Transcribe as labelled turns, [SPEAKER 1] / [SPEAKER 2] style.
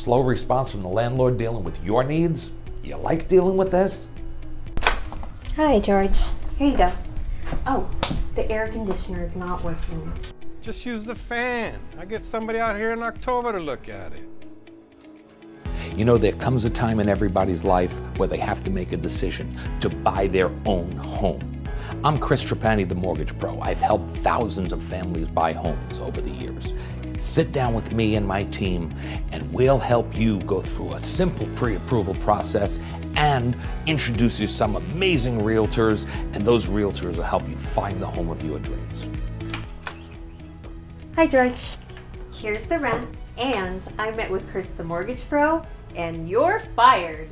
[SPEAKER 1] Slow response from the landlord dealing with your needs? You like dealing with this?
[SPEAKER 2] Hi, George. Here you go. Oh, the air conditioner is not working.
[SPEAKER 3] Just use the fan. I get somebody out here in October to look at it.
[SPEAKER 1] You know, there comes a time in everybody's life where they have to make a decision to buy their own home. I'm Trapani the Mortgage Pro. I've helped thousands of families buy homes over the years. Sit down with me and my team, and we'll help you go through a simple pre-approval process and introduce you to some amazing realtors, and those realtors will help you find the home of your dreams.
[SPEAKER 2] Hi, George. Here's the rent, and I met with Chris the Mortgage Pro, and you're fired.